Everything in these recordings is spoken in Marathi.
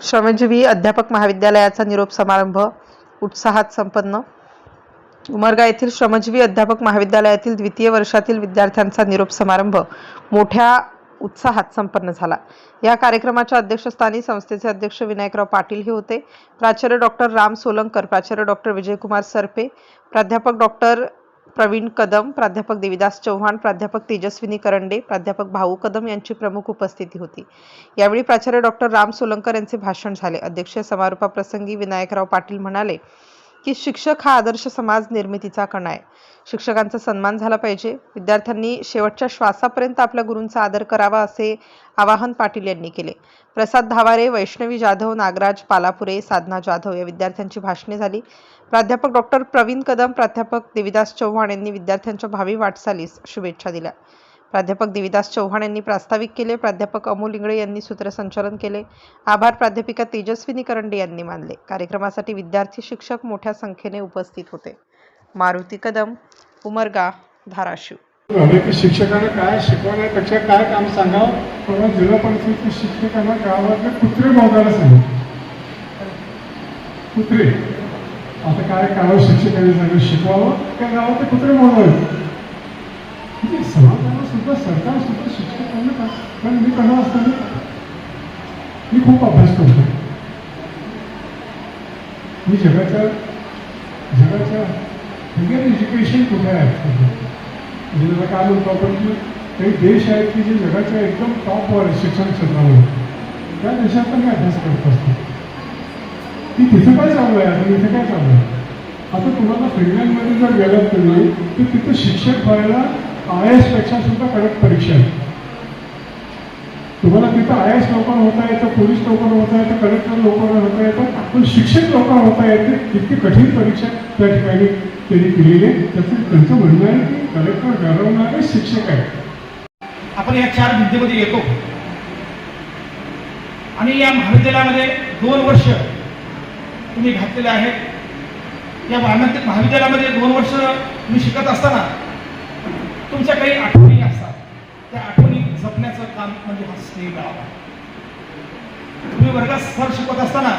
श्रमजीवी अध्यापक महाविद्यालयाचा निरोप समारंभ उत्साहात संपन्न. उमरगा येथील श्रमजीवी अध्यापक महाविद्यालयातील द्वितीय वर्षातील विद्यार्थ्यांचा निरोप समारंभ मोठ्या उत्साहात संपन्न झाला. या कार्यक्रमाच्या अध्यक्षस्थानी संस्थेचे अध्यक्ष विनायकराव पाटील हे होते. प्राचार्य डॉक्टर राम सोलंकर, प्राचार्य डॉक्टर विजयकुमार सरपे, प्राध्यापक डॉक्टर प्रवीण कदम, प्राध्यापक देविदास चव्हाण, प्राध्यापक तेजस्विनी करंडे, प्राध्यापक भाऊ कदम यांची प्रमुख उपस्थिती होती. यावेळी प्राचार्य डॉक्टर राम सोलंकर यांचे भाषण झाले. अध्यक्षीय समारोपाप्रसंगी विनायकराव पाटील म्हणाले की शिक्षक हा आदर्श समाज निर्मितीचा कणा आहे. शिक्षकांचा सन्मान झाला पाहिजे. विद्यार्थ्यांनी शेवटच्या श्वासापर्यंत आपल्या गुरूंचा आदर करावा असे आवाहन पाटील यांनी केले. प्रसाद धावारे, वैष्णवी जाधव, नागराज पालापुरे, साधना जाधव या विद्यार्थ्यांची भाषणे झाली. प्राध्यापक डॉक्टर प्रवीण कदम, प्राध्यापक देविदास चव्हाण यांनी विद्यार्थ्यांच्या भावी वाटचालीस शुभेच्छा दिल्या. प्राध्यापक देविदास चव्हाण यांनी प्रास्ताविक केले. प्राध्यापक अमोल इंगळे यांनी सूत्रसंचालन केले. आभार प्राध्यापिका तेजस्विनी करंडे यांनी मानले. कार्यक्रमासाठी विद्यार्थी, शिक्षक मोठ्या संख्येने उपस्थित होते. मारुती कदम, उमरगा, धाराशिव. शिक्षकांना काय शिकवण्यापेक्षा काय काम सांगावं, किंवा जिल्हा परिषदेच्या शिक्षकांना गावातले कुत्रे मोजायला सांगितलं. कुत्रे आता काय करावं, शिक्षकांनी सांगितलं शिकवावं, त्या गावातले कुत्रे मोजावे. समाजाला सुद्धा, सरकार सुद्धा शिक्षकांना काय, कारण मी कसं असताना मी खूप अभ्यास करतो. मी जगाच्या इंडियन एज्युकेशन कुठे आहे म्हणजे काय म्हणतो आपण की काही देश आहेत की जे जगाच्या एकदम टॉपवर आहे शिक्षण क्षेत्रामध्ये, त्या देशात मी अभ्यास करत असतो की तिथं काय चालू आहे आता, इथे काय चालू आहे. आता तुम्हाला फिनलँडमध्ये जर गेलात तुम्ही तर तिथं शिक्षक व्हायला IAS पेक्षा सुद्धा कडक परीक्षा आहे. तुम्हाला तिथं IAS लोकांना होता येतं, पोलीस लोकांना होता येतं, कलेक्टर लोकांना होता येतं, पण शिक्षक लोकांना होता येते. इतकी कठीण परीक्षा त्या ठिकाणी त्यांनी केलेली आहे. त्यांचं म्हणणं आहे की कलेक्टर घडवणारे शिक्षक आहेत. आपण या 4 विद्येमध्ये येतो आणि या महाविद्यालयामध्ये 2 वर्ष तुम्ही घातलेले आहेत. या महाविद्यालयामध्ये 2 वर्ष तुम्ही शिकत असताना तुमच्या काही आठवणी असतात. त्या आठवणी जपण्याचं काम म्हणजे हा स्नेह गाव. तुम्ही वर्गात सर शिकवत असताना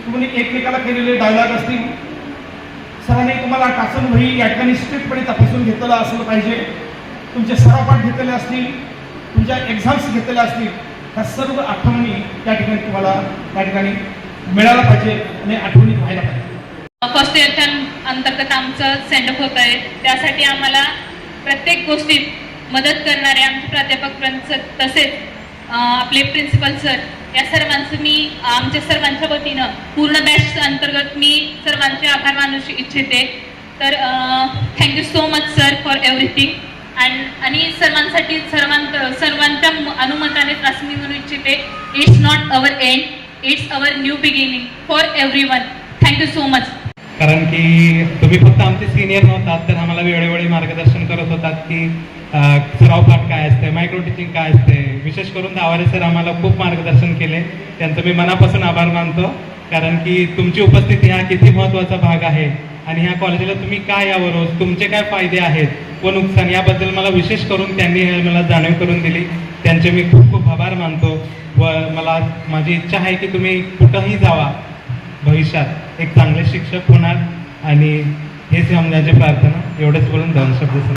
तुम्ही एकमेकाला केलेले डायलॉग असतील, सरांनी तुम्हाला टाचून वही या ठिकाणी स्ट्रिक्टपणे तपासून घेतलेलं असलं पाहिजे, तुमचे सरावपाठ घेतलेले असतील, तुमच्या एक्झाम्स घेतलेल्या असतील, ह्या सर्व आठवणी त्या ठिकाणी तुम्हाला त्या ठिकाणी मिळायला पाहिजे आणि आठवणी व्हायला पाहिजे. फर्स्ट इयर अंतर्गत आमचं सेंडअप होत आहे. त्यासाठी आम्हाला प्रत्येक गोष्टीत मदत करणारे आमचे प्राध्यापक तसेच आपले प्रिन्सिपल सर या सर्वांचं मी आमच्या सर्वांच्या वतीनं पूर्ण बॅच अंतर्गत मी सर्वांचे आभार मानू इच्छिते. तर thank you so much sir for everything. आणि सर्वांच्या अनुमताने असं मी म्हणू इच्छिते, it's not our end, it's our new beginning for everyone. Thank you so much. कारण की तुम्ही फक्त आमचे सिनियर नव्हतात, तर आम्हाला वेळोवेळी मार्गदर्शन करत होतात की सराव पाठ काय असते, मायक्रो टीचिंग काय असते. विशेष करून धावारे सर आम्हाला खूप मार्गदर्शन केले, त्यांचं मी मनापासून आभार मानतो. कारण की तुमची उपस्थिती हा किती महत्त्वाचा भाग आहे आणि ह्या कॉलेजला तुम्ही काय यावं, रोज तुमचे काय फायदे आहेत व नुकसान याबद्दल मला विशेष करून त्यांनी मला जाणीव करून दिली. त्यांचे मी खूप खूप आभार मानतो. व मला माझी इच्छा आहे की तुम्ही कुठंही जावा, भविष्यात एक चांगले शिक्षक होणार आणि हेच आमची प्रार्थना. एवढंच बोलून 2 शब्द